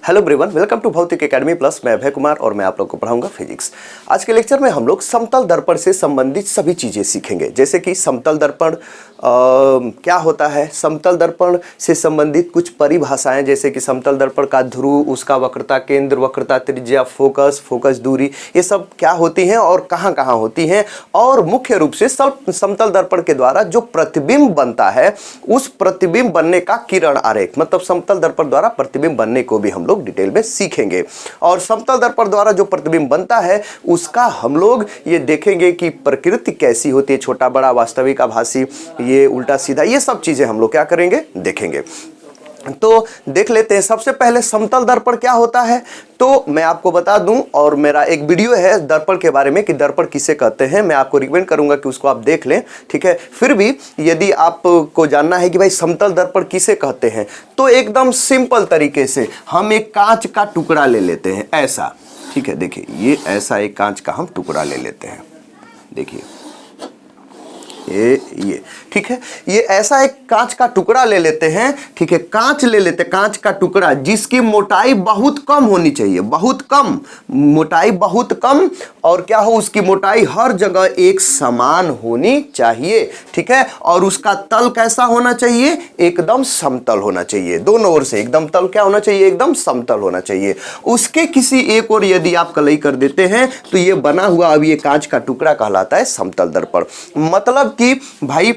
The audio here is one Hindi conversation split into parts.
हेलो एवरीवन, वेलकम टू भौतिक एकेडमी प्लस। मैं अभय कुमार और मैं आप लोग को पढ़ाऊंगा फिजिक्स। आज के लेक्चर में हम लोग समतल दर्पण से संबंधित सभी चीज़ें सीखेंगे, जैसे कि समतल दर्पण क्या होता है, समतल दर्पण से संबंधित कुछ परिभाषाएं, जैसे कि समतल दर्पण का ध्रुव, उसका वक्रता केंद्र, वक्रता त्रिज्या, फोकस दूरी, ये सब क्या होती हैं और कहाँ कहाँ होती हैं, और मुख्य रूप से समतल दर्पण के द्वारा जो प्रतिबिंब बनता है उस प्रतिबिंब बनने का किरण आरेख, मतलब समतल दर्पण द्वारा प्रतिबिंब बनने को भी हम लोग डिटेल में सीखेंगे। और समतल दर्पण द्वारा जो प्रतिबिंब बनता है उसका हम लोग ये देखेंगे कि प्रकृति कैसी होती है, छोटा बड़ा, वास्तविक, आभासी, ये उल्टा सीधा, ये सब चीजें हम लोग क्या करेंगे, देखेंगे। तो देख लेते हैं। सबसे पहले समतल दर्पण क्या होता है, तो मैं आपको बता दूं, और मेरा एक वीडियो है दर्पण के बारे में कि दर्पण किसे कहते हैं, मैं आपको रिकमेंड करूंगा कि उसको आप देख लें, ठीक है। फिर भी यदि आपको जानना है कि भाई समतल दर्पण किसे कहते हैं, तो एकदम सिंपल तरीके से हम एक कांच का टुकड़ा ले लेते हैं, ऐसा, ठीक है। देखिए, ये ऐसा एक कांच का हम टुकड़ा ले लेते हैं, देखिए ये ठीक है। ये ऐसा एक कांच का टुकड़ा ले लेते हैं, ठीक है। कांच ले लेते हैं, कांच का टुकड़ा जिसकी मोटाई बहुत कम होनी चाहिए, बहुत कम मोटाई, बहुत कम, और क्या हो, उसकी मोटाई हर जगह एक समान होनी चाहिए, ठीक है। और उसका तल कैसा होना चाहिए, एकदम समतल होना चाहिए, दोनों ओर से एकदम तल क्या होना चाहिए, एकदम समतल होना चाहिए। उसके किसी एक ओर यदि आप कलई कर देते हैं तो ये बना हुआ अब ये कांच का टुकड़ा कहलाता है समतल दर्पण। मतलब कि भाई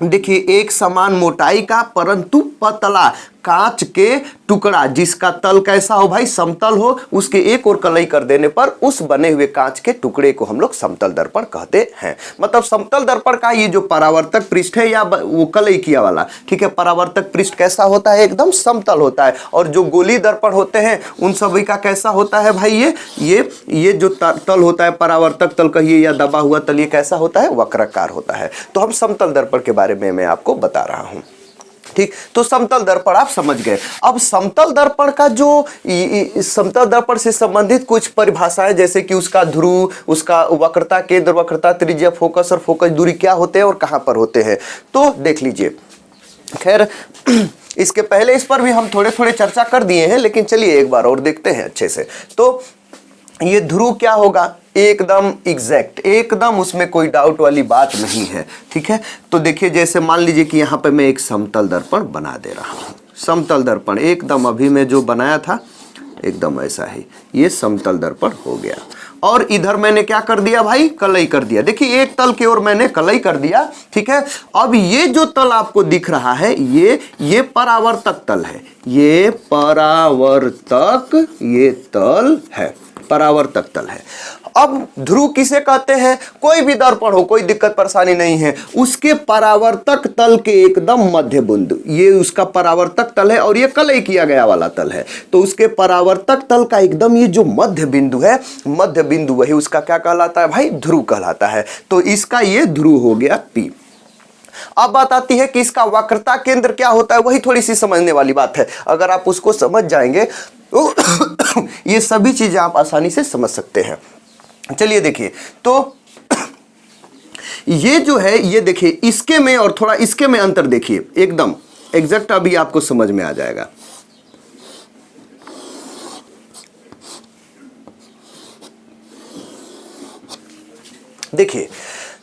देखिए, एक समान मोटाई का परंतु पतला कांच के टुकड़ा जिसका तल कैसा हो भाई, समतल हो, उसके एक और कलई कर देने पर उस बने हुए कांच के टुकड़े को हम लोग समतल दर्पण कहते हैं। मतलब समतल दर्पण का ये जो परावर्तक पृष्ठ है या वो कलई किया वाला, ठीक है, परावर्तक पृष्ठ कैसा होता है, एकदम समतल होता है। और जो गोली दर्पण होते हैं उन सभी का कैसा होता है भाई, ये जो तल होता है, परावर्तक तल कहिए या दबा हुआ तल, ये कैसा होता है, वक्राकार होता है। तो हम समतल दर्पण के बारे में मैं आपको बता रहा हूं, ठीक। तो समतल दर्पण आप समझ गए। अब समतल दर्पण का जो समतल दर्पण से संबंधित कुछ परिभाषाएं, जैसे कि उसका ध्रुव, उसका वक्रता केंद्र, वक्रता त्रिज्या, फोकस और फोकस दूरी क्या होते हैं और कहां पर होते हैं, तो देख लीजिए। खैर, इसके पहले इस पर भी हम थोड़े थोड़े चर्चा कर दिए हैं, लेकिन चलिए एक बार और देखते हैं अच्छे से। तो ये ध्रुव क्या होगा, एकदम एग्जैक्ट, एकदम उसमें कोई डाउट वाली बात नहीं है, ठीक है। तो देखिए, जैसे मान लीजिए कि यहाँ पे मैं एक समतल दर्पण बना दे रहा हूँ, समतल दर्पण एकदम अभी मैं जो बनाया था एकदम ऐसा ही, ये समतल दर्पण हो गया। और इधर मैंने क्या कर दिया भाई, कलई कर दिया। देखिए, एक तल की ओर मैंने कलई कर दिया, ठीक है। अब ये जो तल आपको दिख रहा है, ये परावर्तक तल है, ये परावर्तक, ये तल है, परावर्तक तल है। अब ध्रुव किसे कहते हैं, कोई भी दर्पण हो, कोई दिक्कत परेशानी नहीं है, उसके परावर्तक तल के एकदम मध्य बिंदु, ये उसका परावर्तक तल है और ये कलई किया गया वाला तल है, तो उसके परावर्तक तल का एकदम ये जो मध्य बिंदु है, मध्य बिंदु, वही उसका क्या कहलाता है भाई, ध्रुव कहलाता है। तो इसका ये ध्रुव हो गया P। अब बात आती है कि इसका वक्रता केंद्र क्या होता है, वही थोड़ी सी समझने वाली बात है। अगर आप उसको समझ जाएंगे तो ये सभी चीजें आप आसानी से समझ सकते हैं। चलिए देखिए, तो ये जो है, ये देखिए, इसके में और थोड़ा इसके में अंतर देखिए, एकदम एग्जैक्ट अभी आपको समझ में आ जाएगा। देखिए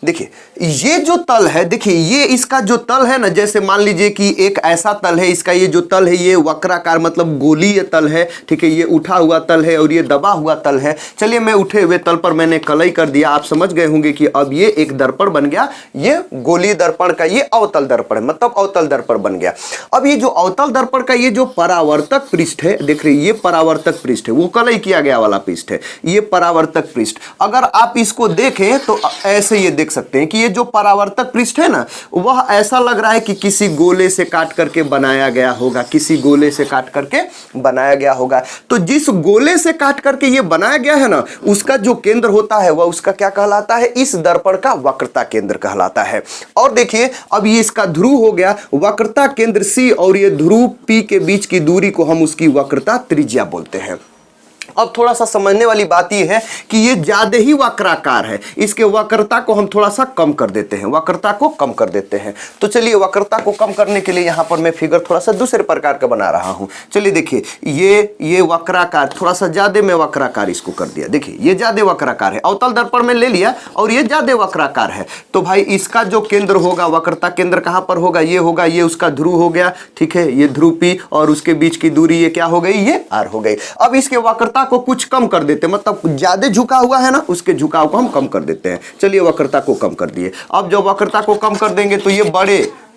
देखिए, ये जो तल है, देखिए ये इसका जो तल है ना, जैसे मान लीजिए कि एक ऐसा तल है, इसका ये जो तल है ये वक्राकार, मतलब गोलीय तल है, ठीक है। ये उठा हुआ तल है और ये दबा हुआ तल है। चलिए, मैं उठे हुए तल पर मैंने कलई कर दिया, आप समझ गए होंगे कि अब ये एक दर्पण बन गया, ये गोलीय दर्पण का ये अवतल दर्पण है, मतलब अवतल दर्पण बन गया। अब ये जो अवतल दर्पण का ये जो परावर्तक पृष्ठ है, देख रहे, ये परावर्तक पृष्ठ है, वो कलई किया गया वाला पृष्ठ है, ये परावर्तक पृष्ठ। अगर आप इसको देखें तो ऐसे ये सकते हैं कि ये जो परावर्तक पृष्ठ है ना, वह ऐसा लग रहा है कि किसी गोले से काट करके बनाया गया होगा, किसी गोले से काट करके बनाया गया होगा। तो जिस गोले से काट करके ये बनाया गया है ना, उसका जो केंद्र होता है वह उसका क्या कहलाता है, इस दर्पण का वक्रता केंद्र कहलाता है। और देखिए, अब ये इसका ध्रुव हो गया, वक्रता केंद्र C और ये ध्रुव P के बीच की दूरी को हम उसकी वक्रता त्रिज्या बोलते हैं। अब थोड़ा सा समझने वाली बात यह है कि ये ज्यादा ही वक्राकार है, इसके वक्रता को हम थोड़ा सा कम कर देते हैं, वक्रता को कम कर देते हैं। तो चलिए वक्रता को कम करने के लिए यहां पर मैं फिगर थोड़ा सा दूसरे प्रकार का बना रहा हूं। चलिए देखिए, ये वक्राकार थोड़ा सा ज्यादा में वक्राकार इसको कर दिया। देखिए ये ज्यादा वक्राकार है, अवतल दर्पण में ले लिया और ये ज्यादा वक्राकार है। तो भाई इसका जो केंद्र होगा, वक्रता केंद्र कहां पर होगा, ये होगा, ये उसका ध्रुव हो गया, ठीक है, ये ध्रुव P और उसके बीच की दूरी ये क्या हो गई, ये R हो गई। अब इसके वक्रता को कुछ कम कर देते हैं, मतलब ज्यादा झुका हुआ है ना, उसके झुकाव को हम कम कर देते हैं। चलिए वक्रता को कम कर दिए। अब जब वक्रता को कम कर देंगे तो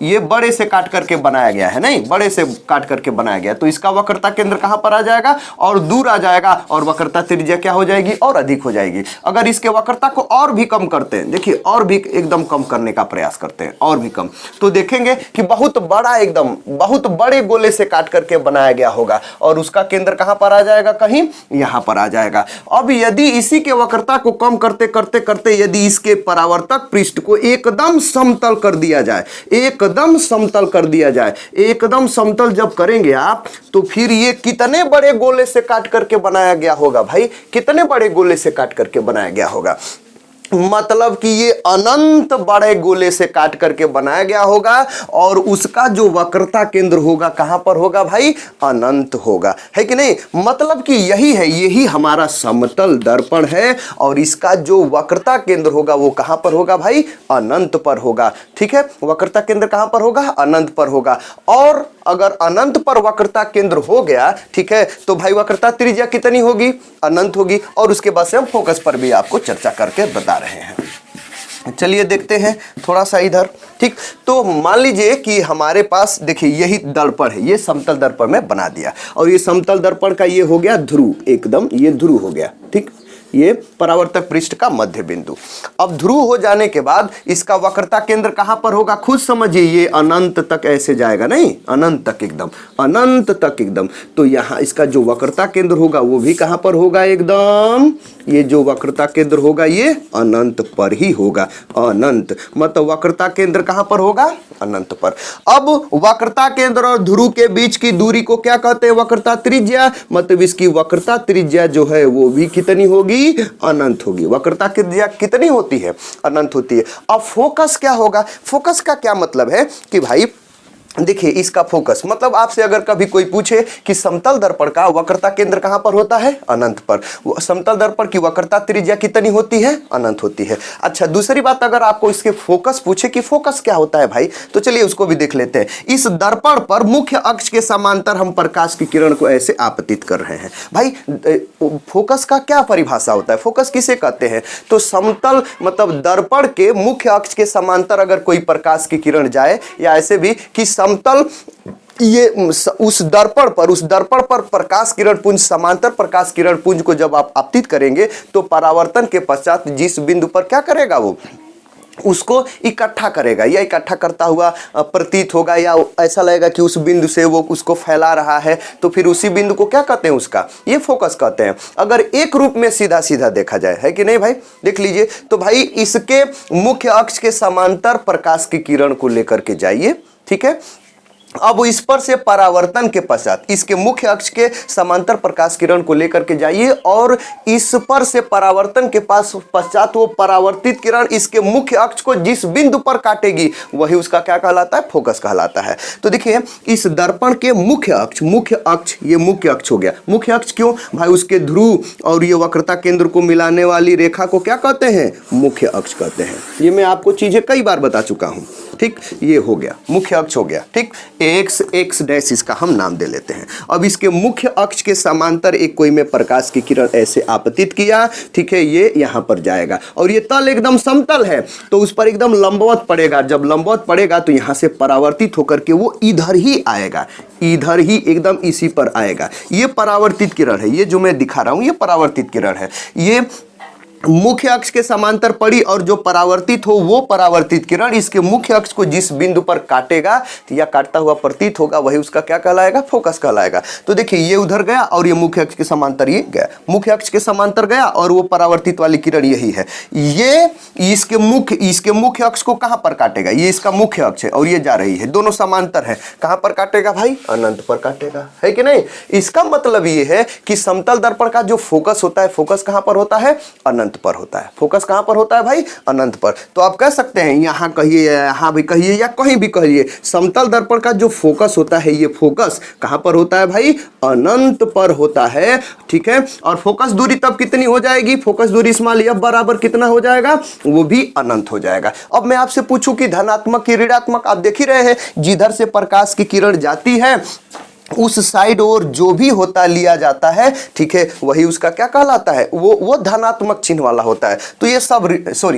ये बड़े से काट करके बनाया गया है, नहीं, बड़े से काट करके बनाया गया, तो इसका वक्रता केंद्र कहां पर आ जाएगा, और दूर आ जाएगा, और वक्रता त्रिज्या क्या हो जाएगी, और अधिक हो जाएगी। अगर इसके वक्रता को और भी कम करते हैं, देखिए और भी एकदम कम करने का प्रयास करते हैं, और भी कम, तो देखेंगे कि बहुत बड़ा, एकदम बहुत बड़े गोले से काट करके बनाया गया होगा, और उसका केंद्र कहां पर आ जाएगा, कहीं यहां पर आ जाएगा। अब यदि इसी के वक्रता को कम करते करते करते यदि इसके परावर्तक पृष्ठ को एकदम समतल कर दिया जाए, एकदम समतल कर दिया जाए, एकदम समतल जब करेंगे आप, तो फिर ये कितने बड़े गोले से काट करके बनाया गया होगा भाई, कितने बड़े गोले से काट करके बनाया गया होगा, मतलब कि ये अनंत बड़े गोले से काट करके बनाया गया होगा, और उसका जो वक्रता केंद्र होगा कहां पर होगा भाई, अनंत होगा, है कि नहीं। मतलब कि यही है, यही हमारा समतल दर्पण है, और इसका जो वक्रता केंद्र होगा वो कहां पर होगा भाई, अनंत पर होगा, ठीक है। वक्रता केंद्र कहां पर होगा, अनंत पर होगा। और अगर अनंत पर वक्रता केंद्र हो गया, ठीक है, तो भाई वक्रता त्रिज्या कितनी होगी, अनंत होगी। और उसके बाद से हम फोकस पर भी आपको चर्चा करके बता रहे हैं। चलिए देखते हैं थोड़ा सा इधर, ठीक। तो मान लीजिए कि हमारे पास देखिए यही दर्पण है, ये समतल दर्पण में बना दिया, और ये समतल दर्पण का ये हो गया ध्रुव, एकदम ये ध्रुव हो गया, ठीक, ये परावर्तक पृष्ठ का मध्य बिंदु। अब ध्रुव हो जाने के बाद इसका वक्रता केंद्र कहां पर होगा, खुद समझिए, ये अनंत तक ऐसे जाएगा, नहीं, अनंत तक, एकदम अनंत तक एकदम। तो यहां इसका जो वक्रता केंद्र होगा वो भी कहां पर होगा, एकदम ये जो वक्रता केंद्र होगा ये अनंत पर ही होगा, अनंत, मतलब वक्रता केंद्र कहां पर होगा, अनंत पर। अब वक्रता केंद्र और ध्रुव के बीच की दूरी को क्या कहते हैं, वक्रता त्रिज्या, मतलब इसकी वक्रता त्रिज्या जो है वो भी कितनी होगी, अनंत होगी। वक्रता त्रिज्या कितनी होती है, अनंत होती है। अब फोकस क्या होगा, फोकस का क्या मतलब है कि भाई देखिए इसका फोकस, मतलब आपसे अगर कभी कोई पूछे कि समतल दर्पण का वक्रता केंद्र कहां पर होता है, अनंत पर, समतल दर्पण की वक्रता त्रिज्या कितनी होती है, अनंत होती है। अच्छा, दूसरी बात, अगर आपको इसके फोकस पूछे कि फोकस क्या होता है भाई, तो चलिए उसको भी देख लेते हैं। इस दर्पण पर मुख्य अक्ष के समांतर हम प्रकाश की किरण को ऐसे आपतित कर रहे हैं। भाई फोकस का क्या परिभाषा होता है, फोकस किसे कहते हैं, तो समतल मतलब दर्पण के मुख्य अक्ष के समांतर अगर कोई प्रकाश की किरण जाए, या ऐसे भी कि समतल ये उस दर्पण पर प्रकाश किरण पुंज, समांतर प्रकाश किरण पुंज को जब आप आपतित करेंगे तो परावर्तन के पश्चात जिस बिंदु पर क्या करेगा, वो उसको इकट्ठा करेगा, या इकट्ठा करता हुआ प्रतीत होगा, या ऐसा लगेगा कि उस बिंदु से वो उसको फैला रहा है, तो फिर उसी बिंदु को क्या कहते हैं, उसका ये फोकस कहते हैं। अगर एक रूप में सीधा सीधा देखा जाए, है कि नहीं भाई, देख लीजिए, तो भाई इसके मुख्य अक्ष के समांतर प्रकाश की किरण को लेकर के जाइए, ठीक है। अब इस पर से परावर्तन के पश्चात इसके मुख्य अक्ष के समांतर प्रकाश किरण को लेकर के जाइए, और इस पर से परावर्तन के पश्चात वो परावर्तित किरण इसके मुख्य अक्ष को जिस बिंदु पर काटेगी वही उसका क्या कहलाता है, फोकस कहलाता है। तो देखिए इस दर्पण के मुख्य अक्ष, ये मुख्य अक्ष हो गया। मुख्य अक्ष क्यों भाई, उसके ध्रुव और ये वक्रता केंद्र को मिलाने वाली रेखा को क्या कहते हैं, मुख्य अक्ष कहते हैं। ये मैं आपको चीजें कई बार बता चुका हूं, ठीक। ये हो गया मुख्य अक्ष हो गया, ठीक। एक्स डैश इसका हम नाम दे लेते हैं। अब इसके मुख्य अक्ष के समांतर एक कोई में प्रकाश की किरण ऐसे आपतित किया, ठीक है, ये यहां पर जाएगा, और ये तल एकदम समतल है तो उस पर एकदम लंबवत पड़ेगा। जब लंबवत पड़ेगा तो यहां से परावर्तित होकर के वो इधर ही आएगा, इधर ही एकदम इसी पर आएगा। ये परावर्तित किरण है, ये जो मैं दिखा रहा हूं ये परावर्तित किरण है। ये मुख्य अक्ष के समांतर पड़ी और जो परावर्तित हो वो परावर्तित किरण इसके मुख्य अक्ष को जिस बिंदु पर काटेगा या काटता हुआ प्रतीत होगा वही उसका क्या कहलाएगा, फोकस कहलाएगा। तो देखिए ये उधर गया और ये मुख्य अक्ष के समांतर ये गया, मुख्य अक्ष के समांतर गया और वो परावर्तित वाली किरण यही है। ये इसके मुख्य अक्ष को कहां पर काटेगा, ये इसका मुख्य अक्ष है और ये जा रही है, दोनों समांतर है, कहां पर काटेगा भाई, अनंत पर काटेगा, है कि नहीं। इसका मतलब ये है कि समतल दर्पण का जो फोकस होता है, फोकस कहां पर होता है, अनंत पर होता है। फोकस कहां पर होता है भाई, अनंत पर। तो आप कह सकते हैं यहां कहिए, यहां भी कहिए या कहीं भी कहिए, समतल दर्पण का जो फोकस होता है ये फोकस कहां पर होता है भाई, अनंत पर होता है, ठीक है। और फोकस दूरी तब कितनी हो जाएगी, फोकस दूरी स्मॉल एफ बराबर कितना हो जाएगा, वो भी अनंत हो जाएगा। अब मैं आपसे पूछूं कि धनात्मक की ऋणात्मक, आप देख ही रहे हैं जिधर से प्रकाश की किरण जाती है उस साइड और जो भी होता लिया जाता है, ठीक है, वही उसका क्या कहलाता है, वो धनात्मक चिन्ह वाला होता है। तो ये सब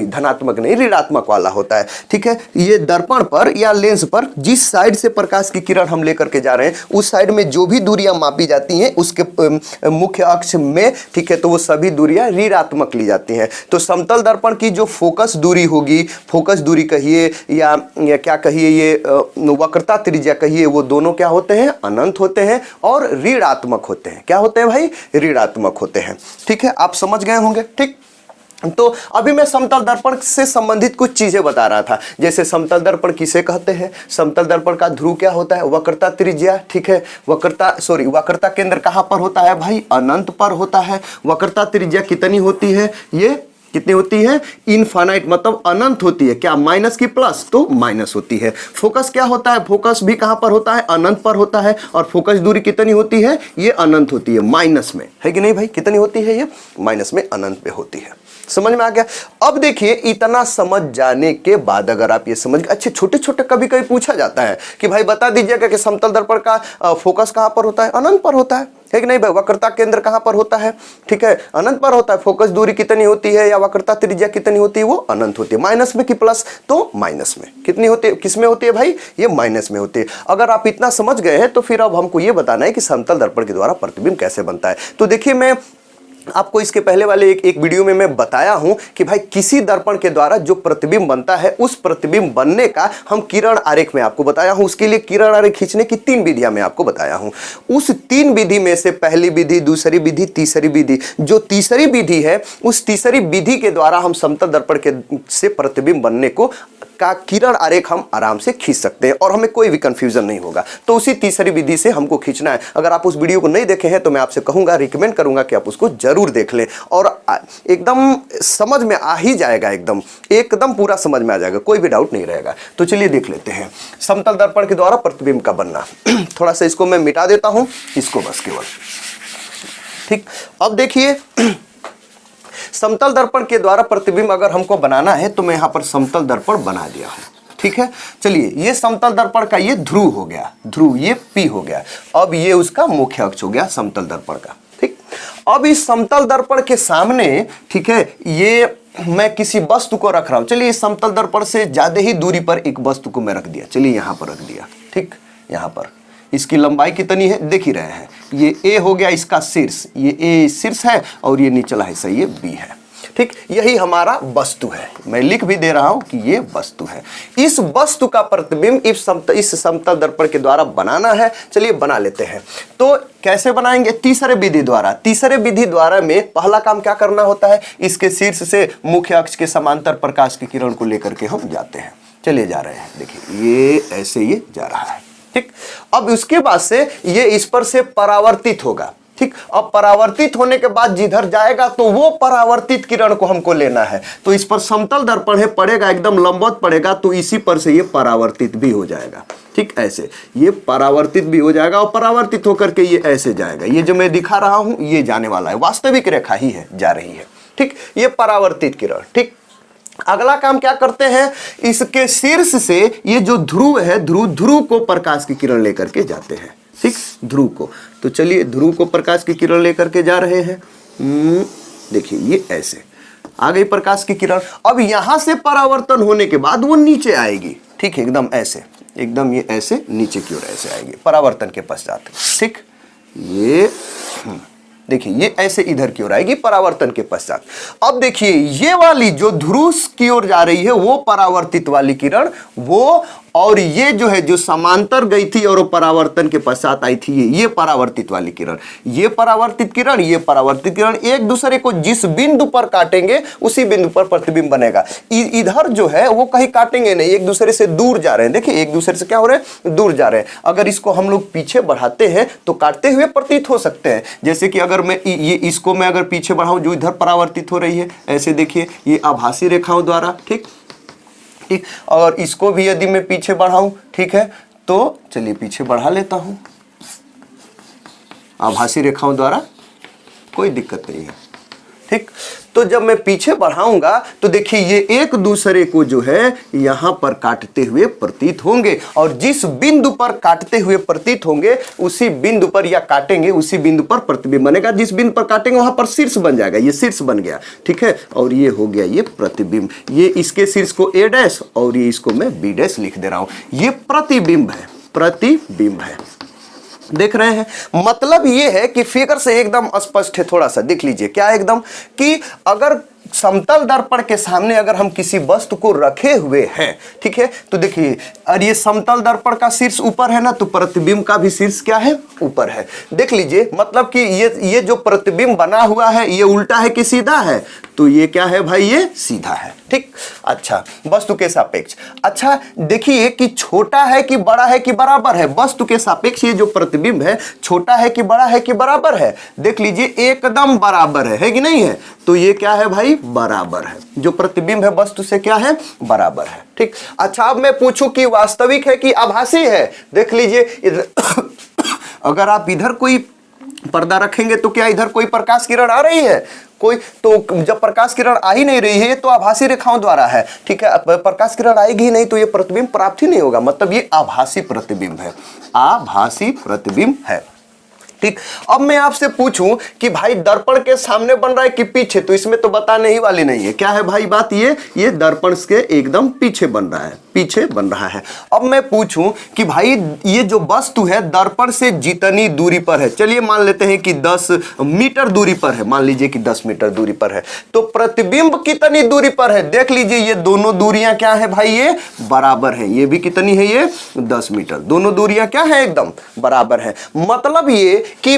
धनात्मक नहीं ऋणात्मक वाला होता है, ठीक है। ये दर्पण पर या लेंस पर जिस साइड से प्रकाश की किरण हम लेकर के जा रहे हैं उस साइड में जो भी दूरियां मापी जाती हैं उसके मुख्य अक्ष में, ठीक है, तो वो सभी दूरियां ऋणात्मक ली जाती हैं। तो समतल दर्पण की जो फोकस दूरी होगी, फोकस दूरी कहिए या क्या कहिए, ये वक्रता त्रिज्या कहिए, वो दोनों क्या होते हैं, अनंत होते हैं और ऋणात्मक होते हैं। क्या होते हैं भाई, ऋणात्मक होते हैं, ठीक है। आप समझ गए होंगे, ठीक। तो अभी मैं समतल दर्पण से संबंधित कुछ चीजें बता रहा था, जैसे समतल दर्पण किसे कहते हैं, समतल दर्पण का ध्रुव क्या होता है, वक्रता त्रिज्या, ठीक है। वक्रता केंद्र कहां पर होता है भाई, अनंत पर होता है। वक्रता त्रिज्या कितनी होती है, ये कितनी होती है, इनफाइनाइट, मतलब अनंत होती है। क्या, माइनस की प्लस, तो माइनस होती है। फोकस क्या होता है, फोकस भी कहां पर होता है, अनंत पर होता है। और फोकस दूरी कितनी होती है, ये अनंत होती है, माइनस में, है कि नहीं भाई, कितनी होती है, ये माइनस में, अनंत में होती है। समझ में आ गया। अब देखिए इतना समझ जाने के बाद अगर आप ये समझ, अच्छे छोटे छोटे कभी कभी पूछा जाता है कि भाई बता दीजिएगा कि समतल दर्पण का फोकस कहां पर होता है, अनंत पर होता है कि नहीं भाई। वक्रता केंद्र कहां पर होता है, ठीक है, अनंत पर होता है। फोकस दूरी कितनी होती है या वक्रता त्रिज्या कितनी होती है, वो अनंत होती है। माइनस में कि प्लस, तो माइनस में। कितनी होती है, किस में होती है भाई, ये माइनस में होती है। अगर आप इतना समझ गए हैं तो फिर अब हमको ये बताना है कि समतल दर्पण के द्वारा प्रतिबिंब कैसे बनता है। तो देखिए मैं आपको इसके पहले वाले एक वीडियो में मैं बताया हूं कि भाई किसी दर्पण के द्वारा जो प्रतिबिंब बनता है उस प्रतिबिंब बनने का हम किरण आरेख में आपको बताया हूं। उसके लिए किरण आरेख खींचने की 3 विधियां मैं आपको बताया हूं। उस 3 विधि में से पहली विधि, दूसरी विधि, तीसरी विधि, जो तीसरी विधि है उस तीसरी विधि के द्वारा हम समतल दर्पण के से प्रतिबिंब बनने को का किरण आरेख हम आराम से खींच सकते हैं और हमें कोई भी कंफ्यूजन नहीं होगा। तो उसी तीसरी विधि से हमको खींचना है। अगर आप उस वीडियो को नहीं देखे हैं तो मैं आपसे कहूंगा, रिकमेंड करूंगा कि आप उसको जरूर देख लें और एकदम समझ में आ ही जाएगा, एकदम पूरा समझ में आ जाएगा, कोई भी डाउट नहीं रहेगा। तो चलिए देख लेते हैं समतल दर्पण के द्वारा प्रतिबिंब का बनना। थोड़ा सा इसको मैं मिटा देता हूं, इसको बस केवल, ठीक। अब देखिए समतल दर्पण के द्वारा प्रतिबिंब अगर हमको बनाना है तो मैं यहां पर समतल दर्पण बना दिया हूं, ठीक है। चलिए ये समतल दर्पण का ये ध्रुव हो गया, ध्रुव ये P हो गया। अब ये उसका मुख्य अक्ष हो गया समतल दर्पण का, ठीक। अब इस समतल दर्पण के सामने, ठीक है, ये मैं किसी वस्तु को रख रहा हूं। चलिए इस समतल दर्पण से ज्यादा ही दूरी पर एक वस्तु को मैं रख दिया, चलिए यहां पर रख दिया, ठीक। यहां पर इसकी लंबाई कितनी है देख ही रहे हैं, ये A हो गया इसका शीर्ष, ये A शीर्ष है और ये निचला हिस्सा ये B है, ठीक। यही हमारा वस्तु है, मैं लिख भी दे रहा हूं कि ये वस्तु है। इस वस्तु का प्रतिबिंब इस समतल दर्पण के द्वारा बनाना है। चलिए बना लेते हैं। तो कैसे बनाएंगे, तीसरे विधि द्वारा। तीसरे विधि द्वारा में पहला काम क्या करना होता है, इसके शीर्ष से मुख्य अक्ष के समांतर प्रकाश की किरण को लेकर के हम जाते हैं। चलिए जा रहे हैं, देखिए ये ऐसे ये जा रहा है, ठीक। अब उसके बाद से ये इस पर से परावर्तित होगा, ठीक। अब परावर्तित होने के बाद जिधर जाएगा तो वो परावर्तित किरण को हमको लेना है। तो इस पर समतल दर्पण है, पड़ेगा एकदम लंबवत पड़ेगा, तो इसी पर से ये परावर्तित भी हो जाएगा, ठीक। ऐसे ये परावर्तित भी हो जाएगा और परावर्तित होकर के ये ऐसे जाएगा। ये जो मैं दिखा रहा हूं ये जाने वाला है, वास्तविक रेखा ही है, जा रही है, ठीक। ये परावर्तित किरण, ठीक। अगला काम क्या करते हैं, इसके शीर्ष से ये जो ध्रुव है, ध्रुव को प्रकाश की किरण लेकर के जाते हैं, ठीक, ध्रुव को। तो चलिए ध्रुव को प्रकाश की किरण लेकर के जा रहे हैं। देखिए ये ऐसे आ गई प्रकाश की किरण। अब यहां से परावर्तन होने के बाद वो नीचे आएगी, ठीक है, एकदम ऐसे, एकदम ये ऐसे नीचे की ओर ऐसे आएगी परावर्तन के पश्चात, ठीक। ये देखिए ये ऐसे इधर की ओर आएगी परावर्तन के पश्चात। अब देखिए ये वाली जो ध्रुव की ओर जा रही है वो परावर्तित वाली किरण, वो और ये जो है जो समांतर गई थी और वो परावर्तन के पश्चात आई थी, ये परावर्तित वाली किरण, ये परावर्तित किरण, ये परावर्तित किरण एक दूसरे को जिस बिंदु पर काटेंगे उसी बिंदु पर प्रतिबिंब बनेगा। इधर जो है वो कहीं काटेंगे नहीं, एक दूसरे से दूर जा रहे हैं। देखिए एक दूसरे से क्या हो रहे हैं, दूर जा रहे हैं। अगर इसको हम लोग पीछे बढ़ाते हैं तो काटते हुए प्रतीत हो सकते हैं। जैसे कि अगर मैं ये इसको मैं अगर पीछे बढ़ाऊं जो इधर परावर्तित हो रही है, ऐसे देखिए ये आभासी रेखाओं द्वारा, ठीक ठीक। और इसको भी यदि मैं पीछे बढ़ाऊं, ठीक है, तो चलिए पीछे बढ़ा लेता हूं आभासी रेखाओं द्वारा, कोई दिक्कत नहीं है, ठीक। तो जब मैं पीछे बढ़ाऊंगा तो देखिए ये एक दूसरे को जो है यहां पर काटते हुए प्रतीत होंगे, और जिस बिंदु पर काटते हुए प्रतीत होंगे उसी बिंदु पर या काटेंगे उसी बिंदु पर प्रतिबिंब बनेगा। जिस बिंदु पर काटेंगे वहां पर शीर्ष बन जाएगा, ये शीर्ष बन गया, ठीक है। और ये हो गया ये प्रतिबिंब, ये इसके शीर्ष को ए डैश और ये इसको मैं बी डैश लिख दे रहा हूं। ये प्रतिबिंब है, प्रतिबिंब है, देख रहे हैं। मतलब ये है कि फिगर से एकदम स्पष्ट है, थोड़ा सा देख लीजिए क्या एकदम, कि अगर समतल दर्पण के सामने अगर हम किसी वस्तु को रखे हुए हैं, ठीक है, तो देखिए और ये समतल दर्पण का शीर्ष ऊपर है ना, तो प्रतिबिंब का भी शीर्ष क्या है, ऊपर है। देख लीजिए मतलब कि ये जो प्रतिबिंब बना हुआ है ये उल्टा है कि सीधा है, तो ये क्या है भाई, ये सीधा है, ठीक। अच्छा वस्तु के सापेक्ष, अच्छा देखिए कि छोटा है कि बड़ा है कि बराबर है। वस्तु के सापेक्ष ये जो प्रतिबिंब है छोटा है कि बड़ा है कि बराबर है, देख लीजिए एकदम बराबर है कि नहीं है, तो ये क्या है भाई, बराबर है। जो प्रतिबिंब है वस्तु से क्या है, बराबर है, ठीक। अच्छा अब मैं पूछूं कि वास्तविक है कि आभासी है, देख लीजिए इधर अगर आप इधर कोई पर्दा रखेंगे तो क्या इधर कोई प्रकाश किरण आ रही है, कोई, तो जब प्रकाश किरण आ ही नहीं रही है तो आभासी रेखाओं द्वारा है, ठीक है। प्रकाश किरण आएगी ही नहीं तो ये प्रतिबिंब प्राप्त ही नहीं होगा, मतलब ये आभासी प्रतिबिंब है, आभासी प्रतिबिंब है, ठीक। अब मैं आपसे पूछूं कि भाई दर्पण के सामने बन रहा है कि पीछे, तो इसमें तो बताने ही वाली नहीं है। क्या है भाई बात, ये दर्पण के एकदम पीछे बन रहा है, पीछे बन रहा है। अब मैं पूछूं कि भाई ये जो वस्तु है दर्पण से जितनी दूरी पर है, चलिए मान लेते हैं कि 10 मीटर दूरी पर है, मान लीजिए कि 10 मीटर दूरी पर है, तो प्रतिबिंब कितनी दूरी पर है, देख लीजिए ये दोनों दूरियां क्या है भाई, ये बराबर है। ये भी कितनी है, ये 10 मीटर, दोनों दूरियां क्या है, एकदम बराबर है। मतलब ये कि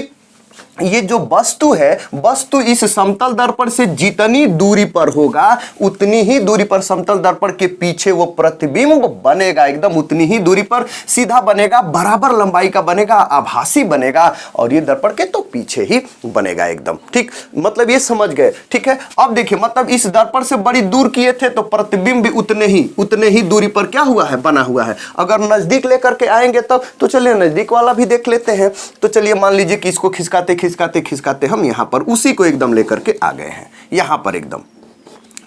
ये जो वस्तु है, वस्तु इस समतल दर्पण से जितनी दूरी पर होगा उतनी ही दूरी पर समतल दर्पण के पीछे वो प्रतिबिंब बनेगा, एकदम उतनी ही दूरी पर सीधा बनेगा, बराबर लंबाई का बनेगा, आभासी बनेगा, और ये दर्पण के तो पीछे ही बनेगा एकदम, ठीक। मतलब ये समझ गए, ठीक है। अब देखिए मतलब इस दर्पण से बड़ी दूर किए थे तो प्रतिबिंब भी उतने ही दूरी पर क्या हुआ है, बना हुआ है। अगर नजदीक लेकर के आएंगे तब तो चलिए नजदीक वाला भी देख लेते हैं। तो चलिए मान लीजिए कि इसको खिसकाते खिसकाते हम यहां पर उसी को एकदम लेकर के आ गए हैं, यहां पर एकदम,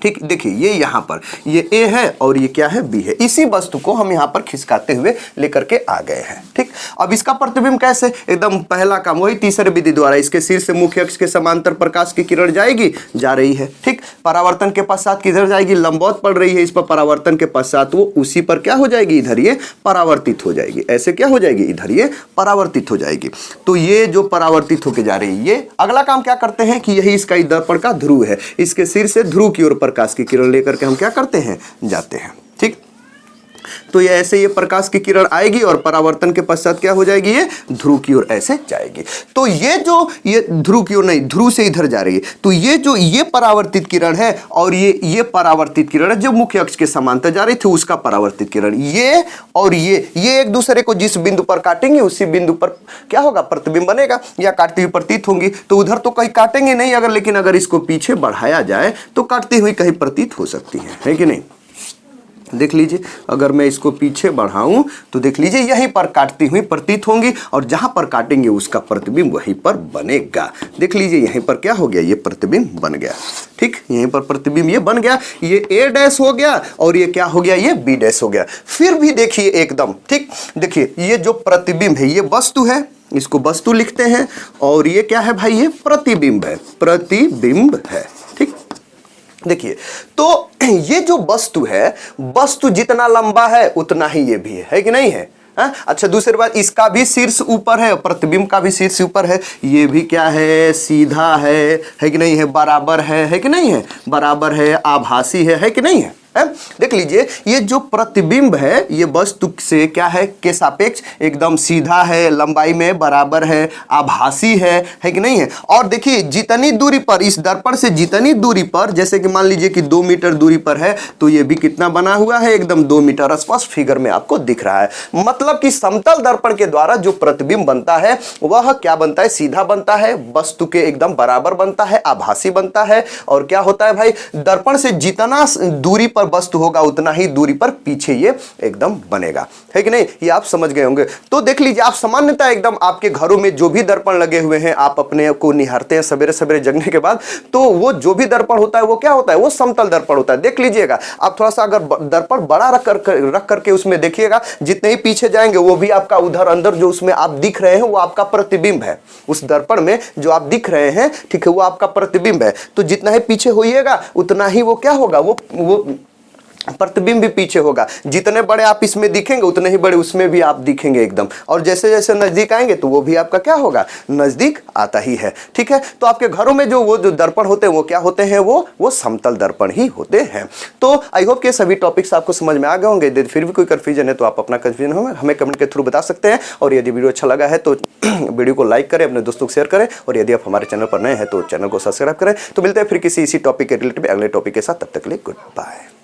ठीक। देखिए ये यहां पर ये ए है और ये क्या है, बी है। इसी वस्तु को हम यहां पर खिसकाते हुए लेकर के आ गए हैं, ठीक। अब इसका प्रतिबिंब कैसे, एकदम पहला काम वही तीसरे विधि द्वारा, इसके शीर्ष से मुख्य अक्ष के समांतर प्रकाश की किरण जाएगी, जा रही है, ठीक। परावर्तन के पश्चात किधर जाएगी, लंबवत पड़ रही है इस पर, परावर्तन के पश्चात वो उसी पर क्या हो जाएगी, इधर ये परावर्तित हो जाएगी, ऐसे क्या हो जाएगी, इधर ये परावर्तित हो जाएगी। तो ये जो परावर्तित होकर जा रही है, ये अगला काम क्या करते हैं कि यही इसका दर्पण का ध्रुव है, इसके शीर्ष से ध्रुव की ओर प्रकाश की किरण लेकर के हम क्या करते हैं, जाते हैं, ठीक। तो ये ऐसे ये प्रकाश की किरण आएगी और परावर्तन के पश्चात क्या हो जाएगी, ये ध्रुव की ओर ऐसे जाएगी। तो ये जो ये ध्रुव की ओर नहीं, ध्रुव से इधर जा रही है, तो ये जो ये परावर्तित किरण है और ये परावर्तित किरण है जो मुख्य अक्ष के समांतर जा रही थी उसका परावर्तित किरण, ये और ये एक दूसरे को जिस बिंदु पर काटेंगे उसी बिंदु पर क्या होगा, प्रतिबिंब बनेगा या काटती हुई प्रतीत होंगी। तो उधर तो कहीं काटेंगे नहीं अगर, लेकिन अगर इसको पीछे बढ़ाया जाए तो काटती हुई कहीं प्रतीत हो सकती है कि नहीं। देख लीजिए अगर मैं इसको पीछे बढ़ाऊं तो देख लीजिए यहीं पर काटती हुई प्रतीत होंगी, और जहां पर काटेंगे उसका प्रतिबिंब वहीं पर बनेगा। देख लीजिए यहीं पर क्या हो गया, ये प्रतिबिंब बन गया, ठीक। यहीं पर प्रतिबिंब ये बन गया, ये ए डैश हो गया और ये क्या हो गया, ये बी डैश हो गया। फिर भी देखिए एकदम, ठीक। देखिए ये जो प्रतिबिंब है ये वस्तु है, इसको वस्तु लिखते हैं, और ये क्या है भाई, ये प्रतिबिंब है, प्रतिबिंब है, ठीक। देखिए तो ये जो वस्तु है, वस्तु जितना लंबा है उतना ही ये भी है कि नहीं है। है। अच्छा, दूसरी बात, इसका भी शीर्ष ऊपर है, प्रतिबिंब का भी शीर्ष ऊपर है। ये भी क्या है, सीधा है कि नहीं है, बराबर है कि नहीं है, बराबर है, आभासी है कि नहीं है। देख लीजिए, ये जो प्रतिबिंब है ये वस्तु से क्या है, के सापेक्ष एकदम सीधा है, लंबाई में बराबर है, आभासी है कि नहीं है। और देखिए, जितनी दूरी पर, इस दर्पण से जितनी दूरी पर, जैसे कि मान लीजिए कि 2 मीटर दूरी पर है, तो ये भी कितना बना हुआ है, एकदम 2 मीटर, स्पष्ट फिगर में आपको दिख रहा है। मतलब कि समतल दर्पण के द्वारा जो प्रतिबिंब बनता है वह क्या बनता है, सीधा बनता है, वस्तु के एकदम बराबर बनता है, आभासी बनता है। और क्या होता है भाई, दर्पण से जितना दूरी पर वस्तु होगा उतना ही दूरी पर पीछे ये एकदम बनेगा, है कि नहीं। ये आप समझ गए होंगे। तो देख लीजिए, आप सामान्यतः एकदम आपके घरों में जो भी दर्पण लगे हुए हैं, आप अपने को निहारते हैं सवेरे सवेरे जगने के बाद, तो वो जो भी दर्पण होता है वो क्या होता है, वो समतल दर्पण होता है। देख लीजिएगा, आप थोड़ा सा अगर दर्पण बड़ा रख करके उसमें देखिएगा, जितने ही पीछे जाएंगे वो भी आपका उधर अंदर जो उसमें आप दिख रहे हैं वो आपका प्रतिबिंब है। उस दर्पण में जो आप दिख रहे हैं, ठीक है, वो आपका प्रतिबिंब है। तो जितना ही पीछे होइएगा उतना ही वो क्या होगा, वो प्रतिबिंब भी पीछे होगा। जितने बड़े आप इसमें दिखेंगे उतने ही बड़े उसमें भी आप दिखेंगे एकदम। और जैसे जैसे नजदीक आएंगे तो वो भी आपका क्या होगा, नजदीक आता ही है। ठीक है, तो आपके घरों में जो दर्पण होते हैं वो क्या होते हैं, वो समतल दर्पण ही होते हैं। तो आई होप के सभी टॉपिक्स आपको समझ में आ गए होंगे। यदि फिर भी कोई कंफ्यूजन है तो आप अपना कंफ्यूजन हमें कमेंट के थ्रू बता सकते हैं। और यदि वीडियो अच्छा लगा है तो वीडियो को लाइक करें, अपने दोस्तों को शेयर करें। और यदि आप हमारे चैनल पर नए हैं तो चैनल को सब्सक्राइब करें। तो मिलते हैं फिर किसी इसी टॉपिक के रिलेटेड अगले टॉपिक के साथ। तब तक के लिए गुड बाय।